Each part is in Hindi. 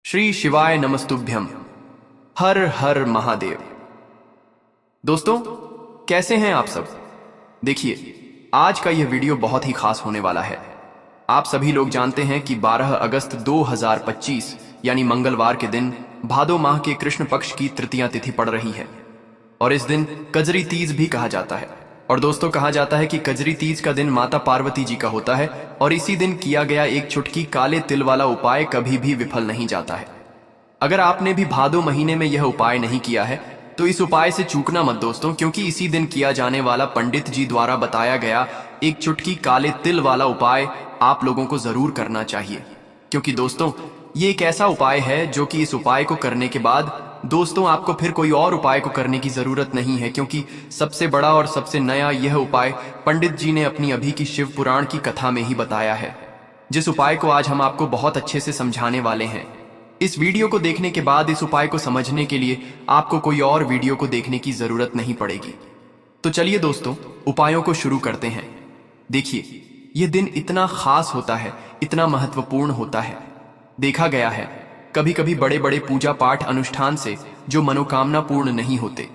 श्री शिवाय नमस्तुभ्यम। हर हर महादेव। दोस्तों, कैसे हैं आप सब? देखिए, आज का यह वीडियो बहुत ही खास होने वाला है। आप सभी लोग जानते हैं कि 12 अगस्त 2025 यानी मंगलवार के दिन भादो माह के कृष्ण पक्ष की तृतीया तिथि पड़ रही है और इस दिन कजरी तीज भी कहा जाता है। और दोस्तों, कहा जाता है कि कजरी तीज का दिन माता पार्वती जी का होता है और इसी दिन किया गया एक चुटकी काले तिल वाला उपाय कभी भी विफल नहीं जाता है। अगर आपने भी भादो महीने में यह उपाय नहीं किया है तो इस उपाय से चूकना मत दोस्तों, क्योंकि इसी दिन किया जाने वाला पंडित जी द्वारा बताया गया एक चुटकी काले तिल वाला उपाय आप लोगों को जरूर करना चाहिए। क्योंकि दोस्तों, ये एक ऐसा उपाय है जो कि इस उपाय को करने के बाद दोस्तों आपको फिर कोई और उपाय को करने की जरूरत नहीं है, क्योंकि सबसे बड़ा और सबसे नया यह उपाय पंडित जी ने अपनी अभी की शिव पुराण की कथा में ही बताया है, जिस उपाय को आज हम आपको बहुत अच्छे से समझाने वाले हैं। इस वीडियो को देखने के बाद इस उपाय को समझने के लिए आपको कोई और वीडियो को देखने की जरूरत नहीं पड़ेगी। तो चलिए दोस्तों, उपायों को शुरू करते हैं। देखिए, यह दिन इतना खास होता है, इतना महत्वपूर्ण होता है। देखा गया है कभी कभी बड़े बड़े पूजा पाठ अनुष्ठान से जो मनोकामना पूर्ण नहीं होते।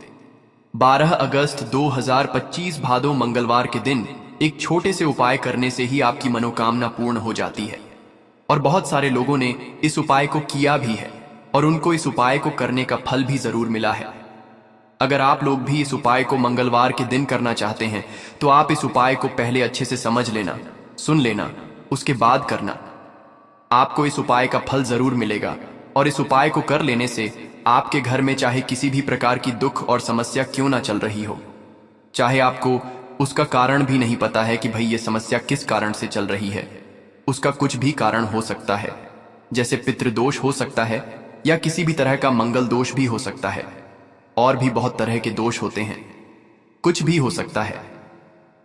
12 अगस्त 2025 भादो मंगलवार के दिन एक छोटे से उपाय करने से ही आपकी मनोकामना पूर्ण हो जाती है। और बहुत सारे लोगों ने इस उपाय को किया भी है और उनको इस उपाय को करने का फल भी जरूर मिला है। अगर आप लोग भी इस उपाय को मंगलवार के दिन करना चाहते हैं तो आप इस उपाय को पहले अच्छे से समझ लेना, सुन लेना, उसके बाद करना। आपको इस उपाय का फल जरूर मिलेगा और इस उपाय को कर लेने से आपके घर में चाहे किसी भी प्रकार की दुख और समस्या क्यों ना चल रही हो, चाहे आपको उसका कारण भी नहीं पता है कि भाई ये समस्या किस कारण से चल रही है, उसका कुछ भी कारण हो सकता है, जैसे पितृदोष हो सकता है या किसी भी तरह का मंगल दोष भी हो सकता है, और भी बहुत तरह के दोष होते हैं, कुछ भी हो सकता है।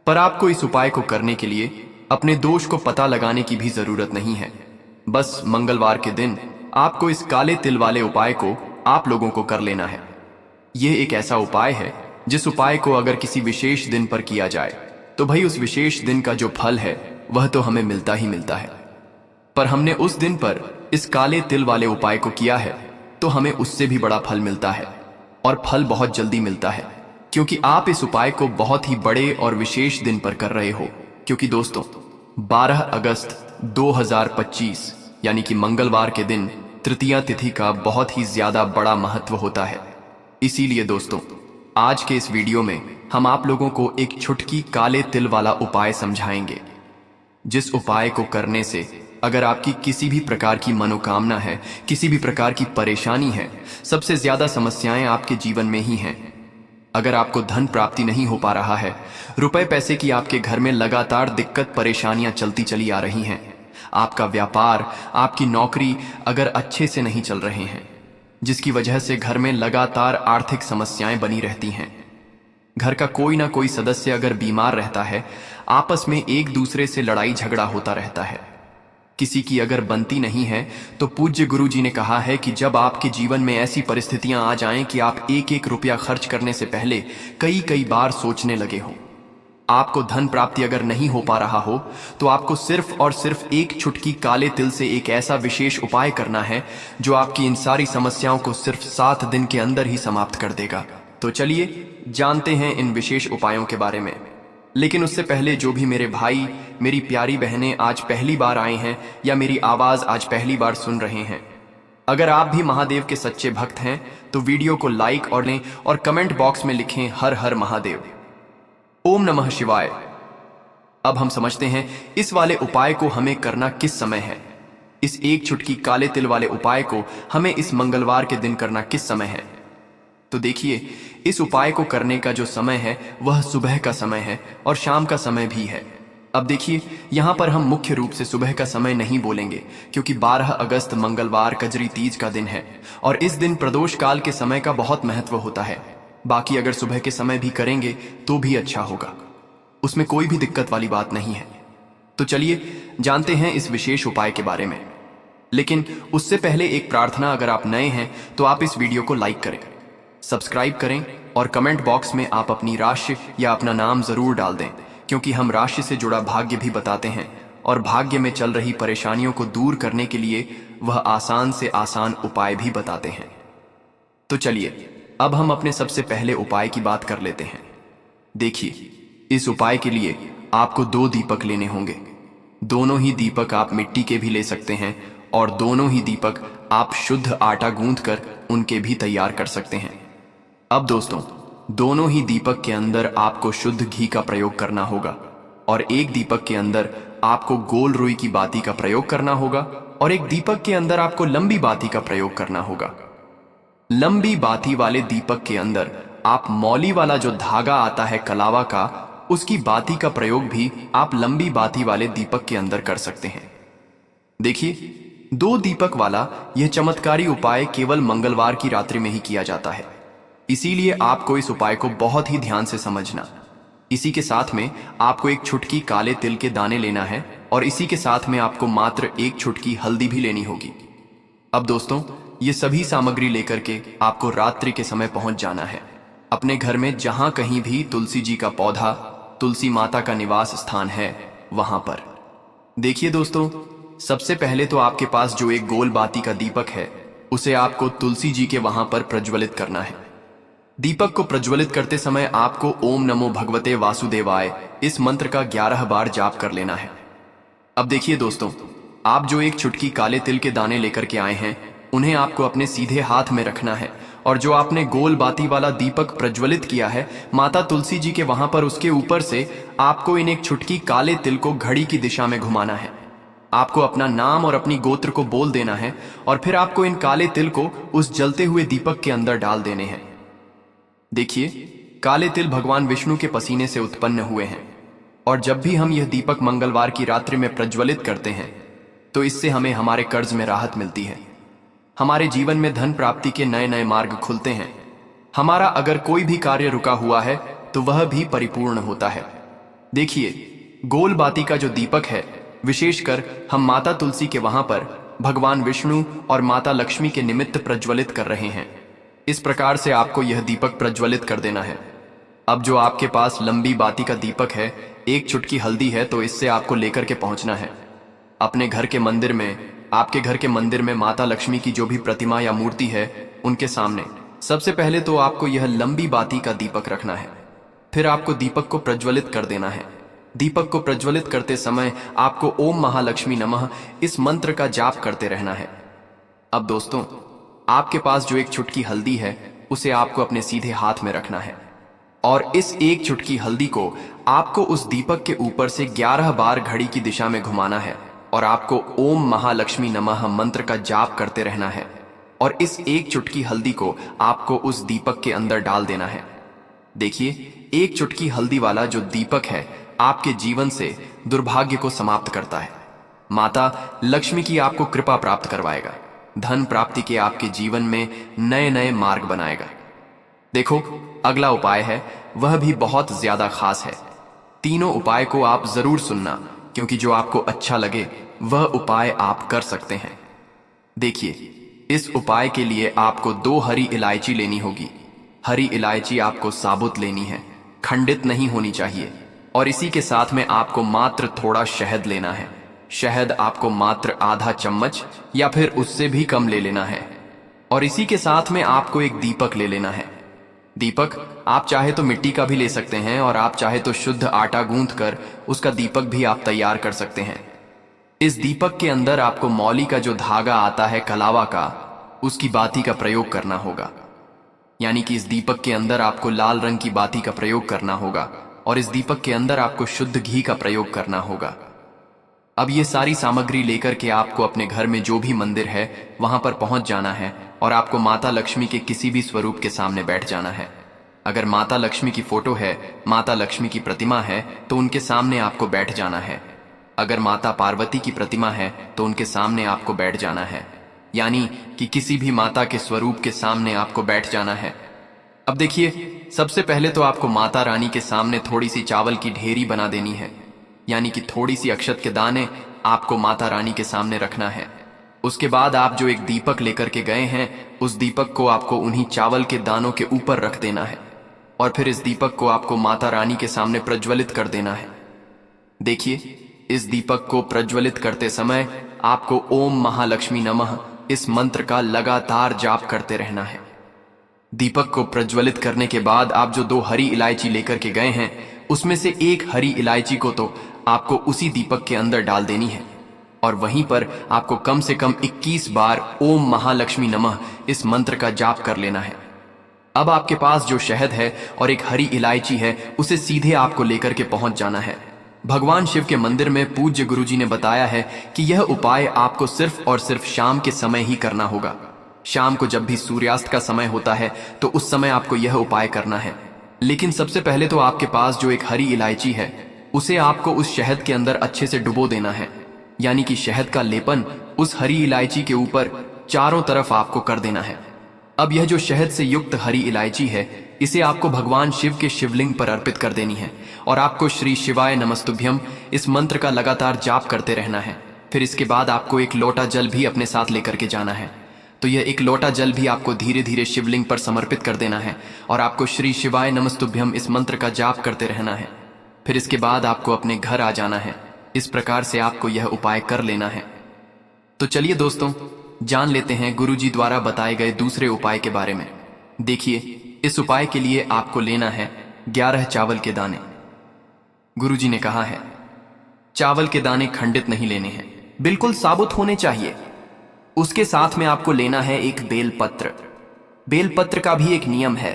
पर आपको इस उपाय को करने के लिए अपने दोष को पता लगाने की भी जरूरत नहीं है। बस मंगलवार के दिन आपको इस काले तिल वाले उपाय को आप लोगों को कर लेना है। यह एक ऐसा उपाय है जिस उपाय को अगर किसी विशेष दिन पर किया जाए तो भाई उस विशेष दिन का जो फल है वह तो हमें मिलता ही मिलता है। पर हमने उस दिन पर इस काले तिल वाले उपाय को किया है तो हमें उससे भी बड़ा फल मिलता है, और फल बहुत जल्दी मिलता है, क्योंकि आप इस उपाय को बहुत ही बड़े और विशेष दिन पर कर रहे हो। क्योंकि दोस्तों, 12 अगस्त 2025 यानी कि मंगलवार के दिन तृतीया तिथि का बहुत ही ज्यादा बड़ा महत्व होता है। इसीलिए दोस्तों, आज के इस वीडियो में हम आप लोगों को एक चुटकी काले तिल वाला उपाय समझाएंगे, जिस उपाय को करने से अगर आपकी किसी भी प्रकार की मनोकामना है, किसी भी प्रकार की परेशानी है, सबसे ज्यादा समस्याएं आपके जीवन में ही हैं। अगर आपको धन प्राप्ति नहीं हो पा रहा है, रुपए पैसे की आपके घर में लगातार दिक्कत परेशानियां चलती चली आ रही हैं, आपका व्यापार, आपकी नौकरी अगर अच्छे से नहीं चल रहे हैं, जिसकी वजह से घर में लगातार आर्थिक समस्याएं बनी रहती हैं, घर का कोई ना कोई सदस्य अगर बीमार रहता है, आपस में एक दूसरे से लड़ाई झगड़ा होता रहता है, किसी की अगर बनती नहीं है, तो पूज्य गुरु जी ने कहा है कि जब आपके जीवन में ऐसी परिस्थितियां आ जाएं कि आप एक एक रुपया खर्च करने से पहले कई कई बार सोचने लगे हो, आपको धन प्राप्ति अगर नहीं हो पा रहा हो, तो आपको सिर्फ और सिर्फ एक चुटकी काले तिल से एक ऐसा विशेष उपाय करना है जो आपकी इन सारी समस्याओं को सिर्फ 7 दिन के अंदर ही समाप्त कर देगा। तो चलिए जानते हैं इन विशेष उपायों के बारे में। लेकिन उससे पहले जो भी मेरे भाई, मेरी प्यारी बहनें आज पहली बार आए हैं या मेरी आवाज आज पहली बार सुन रहे हैं, अगर आप भी महादेव के सच्चे भक्त हैं तो वीडियो को लाइक और लें और कमेंट बॉक्स में लिखें हर हर महादेव, ओम नमः शिवाय। अब हम समझते हैं इस वाले उपाय को हमें करना किस समय है। इस एक चुटकी काले तिल वाले उपाय को हमें इस मंगलवार के दिन करना किस समय है। तो देखिए, इस उपाय को करने का जो समय है वह सुबह का समय है और शाम का समय भी है। अब देखिए, यहां पर हम मुख्य रूप से सुबह का समय नहीं बोलेंगे, क्योंकि 12 अगस्त मंगलवार कजरी तीज का दिन है और इस दिन प्रदोष काल के समय का बहुत महत्व होता है। बाकी अगर सुबह के समय भी करेंगे तो भी अच्छा होगा, उसमें कोई भी दिक्कत वाली बात नहीं है। तो चलिए जानते हैं इस विशेष उपाय के बारे में। लेकिन उससे पहले एक प्रार्थना, अगर आप नए हैं तो आप इस वीडियो को लाइक करें, सब्सक्राइब करें और कमेंट बॉक्स में आप अपनी राशि या अपना नाम जरूर डाल दें, क्योंकि हम राशि से जुड़ा भाग्य भी बताते हैं और भाग्य में चल रही परेशानियों को दूर करने के लिए वह आसान से आसान उपाय भी बताते हैं। तो चलिए अब हम अपने सबसे पहले उपाय की बात कर लेते हैं। देखिए, इस उपाय के लिए आपको 2 दीपक लेने होंगे। दोनों ही दीपक आप मिट्टी के भी ले सकते हैं और दोनों ही दीपक आप शुद्ध आटा गूंथकर उनके भी तैयार कर सकते हैं। अब दोस्तों, दोनों ही दीपक के अंदर आपको शुद्ध घी का प्रयोग करना होगा और एक दीपक के अंदर आपको गोल रुई की बाती का प्रयोग करना होगा और एक दीपक के अंदर आपको लंबी बाती का प्रयोग करना होगा। लंबी बाती वाले दीपक के अंदर आप मौली वाला जो धागा आता है कलावा का, उसकी बाती का प्रयोग भी आप लंबी बाती वाले दीपक के अंदर कर सकते हैं। देखिए, 2 दीपक वाला यह चमत्कारी उपाय केवल मंगलवार की रात्रि में ही किया जाता है, इसीलिए आपको इस उपाय को बहुत ही ध्यान से समझना। इसी के साथ में आपको एक चुटकी काले तिल के दाने लेना है और इसी के साथ में आपको मात्र एक चुटकी हल्दी भी लेनी होगी। अब दोस्तों, ये सभी सामग्री लेकर के आपको रात्रि के समय पहुंच जाना है अपने घर में, जहां कहीं भी तुलसी जी का पौधा, तुलसी माता का निवास स्थान है, वहां पर। देखिए दोस्तों, सबसे पहले तो आपके पास जो एक गोल बाती का दीपक है, उसे आपको तुलसी जी के वहां पर प्रज्वलित करना है। दीपक को प्रज्वलित करते समय आपको ओम नमो भगवते वासुदेवाय इस मंत्र का 11 बार जाप कर लेना है। अब देखिए दोस्तों, आप जो एक चुटकी काले तिल के दाने लेकर के आए हैं, उन्हें आपको अपने सीधे हाथ में रखना है और जो आपने गोल बाती वाला दीपक प्रज्वलित किया है माता तुलसी जी के वहां पर, उसके ऊपर से आपको इन एक चुटकी काले तिल को घड़ी की दिशा में घुमाना है। आपको अपना नाम और अपनी गोत्र को बोल देना है और फिर आपको इन काले तिल को उस जलते हुए दीपक के अंदर डाल देने हैं। देखिए, काले तिल भगवान विष्णु के पसीने से उत्पन्न हुए हैं और जब भी हम यह दीपक मंगलवार की रात्रि में प्रज्वलित करते हैं तो इससे हमें हमारे कर्ज में राहत मिलती है, हमारे जीवन में धन प्राप्ति के नए नए मार्ग खुलते हैं, हमारा अगर कोई भी कार्य रुका हुआ है तो वह भी परिपूर्ण होता है। देखिए, गोल बाती का जो दीपक है, विशेषकर हम माता तुलसी के वहां पर भगवान विष्णु और माता लक्ष्मी के निमित्त प्रज्वलित कर रहे हैं। इस प्रकार से आपको यह दीपक प्रज्वलित कर देना है। अब जो आपके पास लंबी बाती का दीपक है, एक चुटकी हल्दी है, तो इससे आपको लेकर के पहुंचना है अपने घर के मंदिर में। आपके घर के मंदिर में माता लक्ष्मी की जो भी प्रतिमा या मूर्ति है, उनके सामने सबसे पहले तो आपको यह लंबी बाती का दीपक रखना है। फिर आपको दीपक को प्रज्वलित कर देना है। दीपक को प्रज्वलित करते समय आपको ओम महालक्ष्मी नमः इस मंत्र का जाप करते रहना है। अब दोस्तों, आपके पास जो एक चुटकी हल्दी है, उसे आपको अपने सीधे हाथ में रखना है और इस एक चुटकी हल्दी को आपको उस दीपक के ऊपर से 11 बार घड़ी की दिशा में घुमाना है और आपको ओम महालक्ष्मी नमः मंत्र का जाप करते रहना है और इस एक चुटकी हल्दी को आपको उस दीपक के अंदर डाल देना है। देखिए, एक चुटकी हल्दी वाला जो दीपक है आपके जीवन से दुर्भाग्य को समाप्त करता है। माता लक्ष्मी की आपको कृपा प्राप्त करवाएगा, धन प्राप्ति के आपके जीवन में नए नए मार्ग बनाएगा। देखो, अगला उपाय है, वह भी बहुत ज्यादा खास है। तीनों उपाय को आप जरूर सुनना, क्योंकि जो आपको अच्छा लगे वह उपाय आप कर सकते हैं। देखिए, इस उपाय के लिए आपको 2 हरी इलायची लेनी होगी। हरी इलायची आपको साबुत लेनी है, खंडित नहीं होनी चाहिए। और इसी के साथ में आपको मात्र थोड़ा शहद लेना है। शहद आपको मात्र आधा चम्मच या फिर उससे भी कम ले लेना है। और इसी के साथ में आपको एक दीपक ले लेना है। दीपक आप चाहे तो मिट्टी का भी ले सकते हैं और आप चाहे तो शुद्ध आटा गूंथ कर उसका दीपक भी आप तैयार कर सकते हैं। इस दीपक के अंदर आपको मौली का जो धागा आता है कलावा का, उसकी बाती का प्रयोग करना होगा। यानी कि इस दीपक के अंदर आपको लाल रंग की बाती का प्रयोग करना होगा और इस दीपक के अंदर आपको शुद्ध घी का प्रयोग करना होगा। अब ये सारी सामग्री लेकर के आपको अपने घर में जो भी मंदिर है वहां पर पहुंच जाना है और आपको माता लक्ष्मी के किसी भी स्वरूप के सामने बैठ जाना है। अगर माता लक्ष्मी की फोटो है, माता लक्ष्मी की प्रतिमा है, तो उनके सामने आपको बैठ जाना है। अगर माता पार्वती की प्रतिमा है तो उनके सामने आपको बैठ जाना है। यानी कि किसी भी माता के स्वरूप के सामने आपको बैठ जाना है। अब देखिए, सबसे पहले तो आपको माता रानी के सामने थोड़ी सी चावल की ढेरी बना देनी है। यानी कि थोड़ी सी अक्षत के दाने आपको माता रानी के सामने रखना है। उसके बाद आप जो एक दीपक लेकर के गए हैं, उस दीपक को आपको उन्हीं चावल के दानों के ऊपर रख देना है और फिर इस दीपक को आपको माता रानी के सामने प्रज्वलित कर देना है। देखिए, इस दीपक को प्रज्वलित करते समय आपको ओम महालक्ष्मी नमः इस मंत्र का लगातार जाप करते रहना है। दीपक को प्रज्वलित करने के बाद आप जो 2 हरी इलायची लेकर के गए हैं, उसमें से एक हरी इलायची को तो आपको उसी दीपक के अंदर डाल देनी है और वहीं पर आपको कम से कम 21 बार ओम महालक्ष्मी नमः इस मंत्र का जाप कर लेना है। अब आपके पास जो शहद है और एक हरी इलायची है, उसे सीधे आपको लेकर के पहुंच जाना है। भगवान शिव के मंदिर में पूज्य गुरुजी ने बताया है कि यह उपाय आपको सिर्फ और सिर्फ शाम के समय ही करना होगा। शाम को जब भी सूर्यास्त का समय होता है तो उस समय आपको यह उपाय करना है। लेकिन सबसे पहले तो आपके पास जो एक हरी इलायची है, उसे आपको उस शहद के अंदर अच्छे से डुबो देना है, यानी कि शहद का लेपन उस हरी इलायची के ऊपर चारों तरफ आपको कर देना है। अब यह जो शहद से युक्त हरी इलायची है, इसे आपको भगवान शिव के शिवलिंग पर अर्पित कर देनी है और आपको श्री शिवाय नमस्तुभ्यम इस मंत्र का लगातार जाप करते रहना है। फिर इसके बाद आपको एक लोटा जल भी अपने साथ लेकर के जाना है। तो यह एक लोटा जल भी आपको धीरे धीरे शिवलिंग पर समर्पित कर देना है और आपको श्री शिवाय नमस्तुभ्यम इस मंत्र का जाप करते रहना है। फिर इसके बाद आपको अपने घर आ जाना है। इस प्रकार से आपको यह उपाय कर लेना है। तो चलिए दोस्तों, जान लेते हैं गुरुजी द्वारा बताए गए दूसरे उपाय के बारे में। देखिए, इस उपाय के लिए आपको लेना है 11 चावल के दाने। गुरुजी ने कहा है, चावल के दाने खंडित नहीं लेने हैं, बिल्कुल साबुत होने चाहिए। उसके साथ में आपको लेना है एक बेलपत्र। बेलपत्र का भी एक नियम है,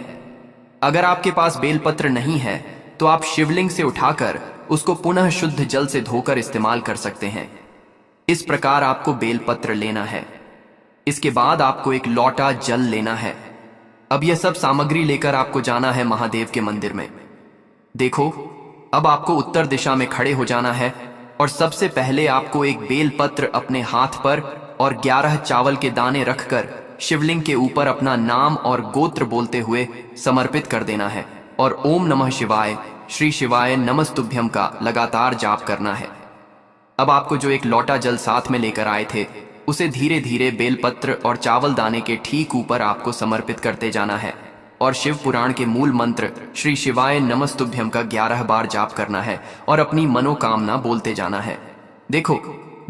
अगर आपके पास बेलपत्र नहीं है तो आप शिवलिंग से उठाकर उसको पुनः शुद्ध जल से धोकर इस्तेमाल कर सकते हैं। इस प्रकार आपको बेलपत्र लेना है। इसके बाद आपको एक लोटा जल लेना है। अब यह सब सामग्री लेकर आपको जाना है महादेव के मंदिर में। देखो, अब आपको उत्तर दिशा में खड़े हो जाना है और सबसे पहले आपको एक बेलपत्र अपने हाथ पर और 11 चावल के दाने रखकर शिवलिंग के ऊपर अपना नाम और गोत्र बोलते हुए समर्पित कर देना है और ओम नमः शिवाय श्री शिवाय नमस्तुभ्यम का लगातार जाप करना है। अब आपको जो एक लोटा जल साथ में लेकर आए थे, उसे धीरे धीरे बेलपत्र और चावल दाने के ठीक ऊपर आपको समर्पित करते जाना है और शिव पुराण के मूल मंत्र श्री शिवाय नमस्तुभ्यम का 11 बार जाप करना है और अपनी मनोकामना बोलते जाना है। देखो,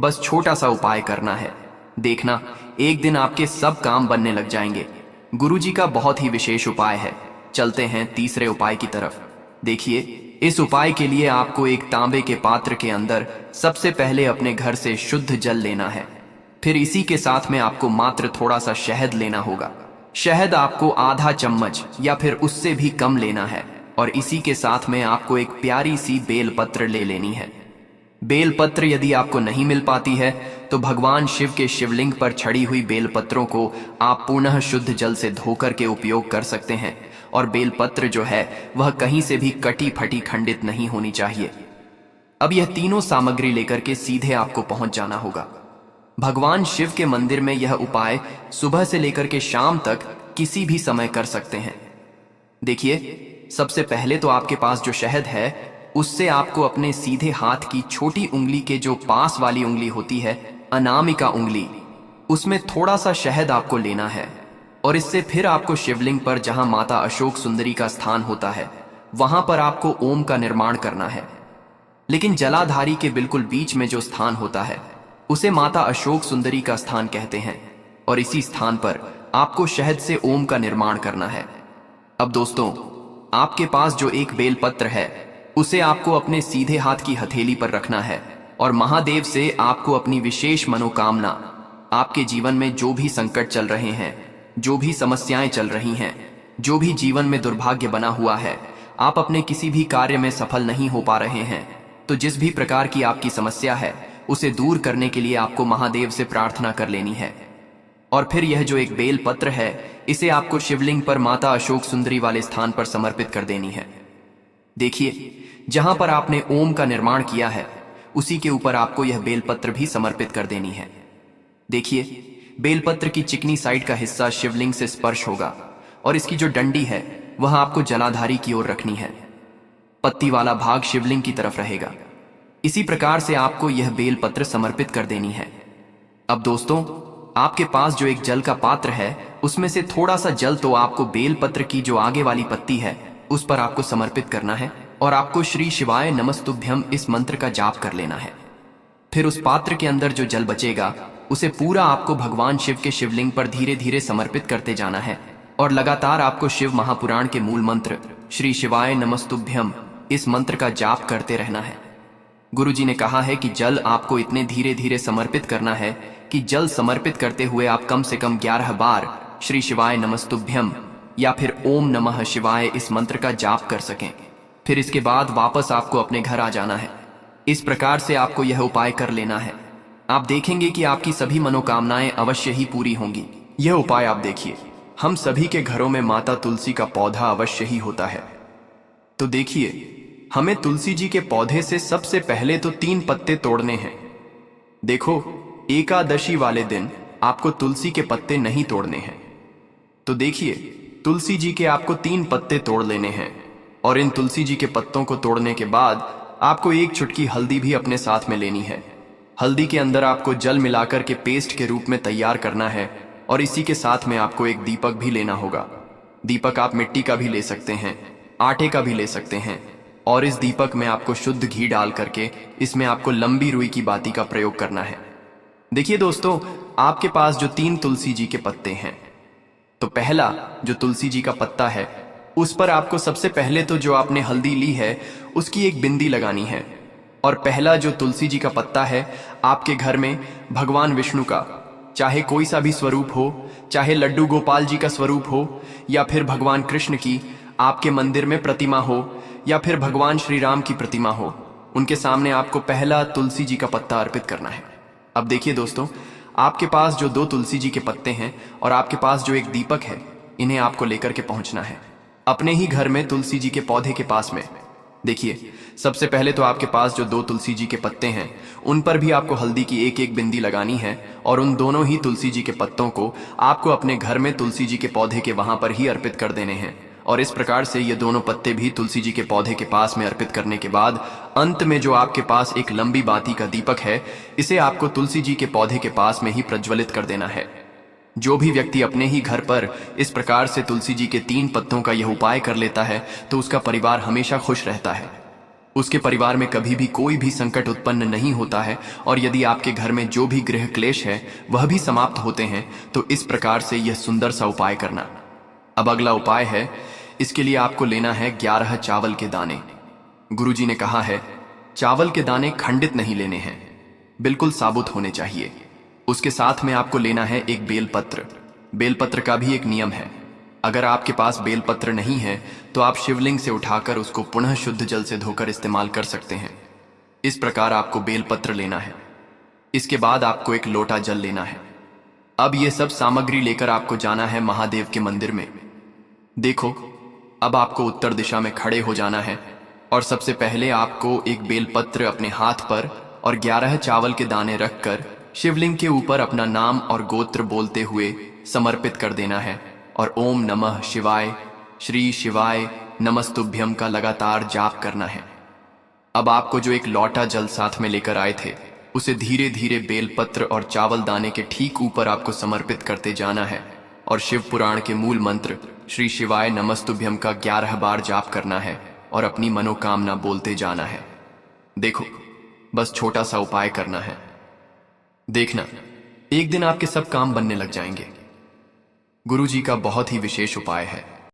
बस छोटा सा उपाय करना है, देखना एक दिन आपके सब काम बनने लग जाएंगे। गुरुजी का बहुत ही विशेष उपाय है। चलते हैं तीसरे उपाय की तरफ। देखिए, इस उपाय के लिए आपको एक तांबे के पात्र के अंदर सबसे पहले अपने घर से शुद्ध जल लेना है। फिर इसी के साथ में आपको मात्र थोड़ा सा शहद लेना होगा। शहद आपको आधा चम्मच या फिर उससे भी कम लेना है और इसी के साथ में आपको एक प्यारी सी बेलपत्र ले लेनी है। बेलपत्र यदि आपको नहीं मिल पाती है तो भगवान शिव के शिवलिंग पर छड़ी हुई बेलपत्रों को आप पुनः शुद्ध जल से धोकर के उपयोग कर सकते हैं और बेलपत्र जो है वह कहीं से भी कटी फटी खंडित नहीं होनी चाहिए। अब यह तीनों सामग्री लेकर के सीधे आपको पहुंच जाना होगा। भगवान शिव के मंदिर में यह उपाय सुबह से लेकर के शाम तक किसी भी समय कर सकते हैं। देखिए, सबसे पहले तो आपके पास जो शहद है उससे आपको अपने सीधे हाथ की छोटी उंगली के जो पास वाली उंगली होती है, अनामिका उंगली, उसमें थोड़ा सा शहद आपको लेना है और इससे फिर आपको शिवलिंग पर जहां माता अशोक सुंदरी का स्थान होता है वहां पर आपको ओम का निर्माण करना है। लेकिन जलाधारी के बिल्कुल बीच में जो स्थान होता है उसे माता अशोक सुंदरी का स्थान कहते हैं और इसी स्थान पर आपको शहद से ओम का निर्माण करना है। अब दोस्तों, आपके पास जो एक बेलपत्र है उसे आपको अपने सीधे हाथ की हथेली पर रखना है और महादेव से आपको अपनी विशेष मनोकामना, आपके जीवन में जो भी संकट चल रहे हैं, जो भी समस्याएं चल रही हैं, जो भी जीवन में दुर्भाग्य बना हुआ है, आप अपने किसी भी कार्य में सफल नहीं हो पा रहे हैं, तो जिस भी प्रकार की आपकी समस्या है उसे दूर करने के लिए आपको महादेव से प्रार्थना कर लेनी है। और फिर यह जो एक बेल पत्र है इसे आपको शिवलिंग पर माता अशोक सुंदरी वाले स्थान पर समर्पित कर देनी है। देखिए, जहां पर आपने ओम का निर्माण किया है उसी के ऊपर आपको यह बेलपत्र भी समर्पित कर देनी है। देखिए, बेलपत्र की चिकनी साइड का हिस्सा शिवलिंग से स्पर्श होगा और इसकी जो डंडी है वह आपको जलाधारी की ओर रखनी है। पत्ती वाला भाग शिवलिंग की तरफ रहेगा। इसी प्रकार से आपको यह बेलपत्र समर्पित कर देनी है। अब दोस्तों, आपके पास जो एक जल का पात्र है उसमें से थोड़ा सा जल तो आपको बेलपत्र की जो आगे वाली पत्ती है उस पर आपको समर्पित करना है और आपको श्री शिवाय नमस्तुभ्यम इस मंत्र का जाप कर लेना है। फिर उस पात्र के अंदर जो जल बचेगा उसे पूरा आपको भगवान शिव के शिवलिंग पर धीरे धीरे समर्पित करते जाना है और लगातार आपको शिव महापुराण के मूल मंत्र श्री शिवाय नमस्तुभ्यम इस मंत्र का जाप करते रहना है। गुरुजी ने कहा है कि जल आपको इतने धीरे धीरे समर्पित करना है कि जल समर्पित करते हुए आप कम से कम 11 बार श्री शिवाय नमस्तुभ्यम या फिर ओम नमः शिवाय इस मंत्र का जाप कर सकें। फिर इसके बाद वापस आपको अपने घर आ जाना है। इस प्रकार से आपको यह उपाय कर लेना है। आप देखेंगे कि आपकी सभी मनोकामनाएं अवश्य ही पूरी होंगी। यह उपाय आप देखिए, हम सभी के घरों में माता तुलसी का पौधा अवश्य ही होता है। तो देखिए, हमें तुलसी जी के पौधे से सबसे पहले तो 3 पत्ते तोड़ने हैं। देखो, एकादशी वाले दिन आपको तुलसी के पत्ते नहीं तोड़ने हैं। तो देखिए, तुलसी जी के आपको 3 पत्ते तोड़ लेने हैं और इन तुलसी जी के पत्तों को तोड़ने के बाद आपको 1 चुटकी हल्दी भी अपने साथ में लेनी है। हल्दी के अंदर आपको जल मिलाकर के पेस्ट के रूप में तैयार करना है और इसी के साथ में आपको एक दीपक भी लेना होगा। दीपक आप मिट्टी का भी ले सकते हैं, आटे का भी ले सकते हैं और इस दीपक में आपको शुद्ध घी डाल करके इसमें आपको लंबी रुई की बाती का प्रयोग करना है। देखिए दोस्तों, आपके पास जो 3 तुलसी जी के पत्ते हैं, तो पहला जो तुलसी जी का पत्ता है उस पर आपको सबसे पहले तो जो आपने हल्दी ली है उसकी एक बिंदी लगानी है। और पहला जो तुलसी जी का पत्ता है, आपके घर में भगवान विष्णु का चाहे कोई सा भी स्वरूप हो, चाहे लड्डू गोपाल जी का स्वरूप हो या फिर भगवान कृष्ण की आपके मंदिर में प्रतिमा हो या फिर भगवान श्री राम की प्रतिमा हो, उनके सामने आपको पहला तुलसी जी का पत्ता अर्पित करना है। अब देखिए दोस्तों, आपके पास जो 2 तुलसी जी के पत्ते हैं और आपके पास जो एक दीपक है, इन्हें आपको लेकर के पहुंचना है अपने ही घर में तुलसी जी के पौधे के पास में। देखिए, सबसे पहले तो आपके पास जो 2 तुलसी जी के पत्ते हैं उन पर भी आपको हल्दी की एक एक बिंदी लगानी है और उन दोनों ही तुलसी जी के पत्तों को आपको अपने घर में तुलसी जी के पौधे के वहां पर ही अर्पित कर देने हैं। और इस प्रकार से ये दोनों पत्ते भी तुलसी जी के पौधे के पास में अर्पित करने के बाद अंत में जो आपके पास एक लंबी बाती का दीपक है, इसे आपको तुलसी जी के पौधे के पास में ही प्रज्वलित कर देना है। जो भी व्यक्ति अपने ही घर पर इस प्रकार से तुलसी जी के 3 पत्तों का यह उपाय कर लेता है तो उसका परिवार हमेशा खुश रहता है। उसके परिवार में कभी भी कोई भी संकट उत्पन्न नहीं होता है और यदि आपके घर में जो भी गृह क्लेश है वह भी समाप्त होते हैं। तो इस प्रकार से यह सुंदर सा उपाय करना। अब अगला उपाय है, इसके लिए आपको लेना है 11 चावल के दाने। गुरुजी ने कहा है चावल के दाने खंडित नहीं लेने हैं, बिल्कुल साबुत होने चाहिए। उसके साथ में आपको लेना है एक बेलपत्र। बेलपत्र का भी एक नियम है, अगर आपके पास बेलपत्र नहीं है तो आप शिवलिंग से उठाकर उसको पुनः शुद्ध जल से धोकर इस्तेमाल कर सकते हैं। इस प्रकार आपको बेलपत्र लेना है। इसके बाद आपको एक लोटा जल लेना है। अब ये सब सामग्री लेकर आपको जाना है महादेव के मंदिर में। देखो, अब आपको उत्तर दिशा में खड़े हो जाना है और सबसे पहले आपको एक बेलपत्र अपने हाथ पर और 11 चावल के दाने रखकर शिवलिंग के ऊपर अपना नाम और गोत्र बोलते हुए समर्पित कर देना है और ओम नमः शिवाय श्री शिवाय नमस्तुभ्यम का लगातार जाप करना है। अब आपको जो एक लौटा जल साथ में लेकर आए थे उसे धीरे धीरे बेलपत्र और चावल दाने के ठीक ऊपर आपको समर्पित करते जाना है और शिव पुराण के मूल मंत्र श्री शिवाय नमस्तुभ्यम का 11 बार जाप करना है और अपनी मनोकामना बोलते जाना है। देखो, बस छोटा सा उपाय करना है, देखना एक दिन आपके सब काम बनने लग जाएंगे। गुरुजी का बहुत ही विशेष उपाय है।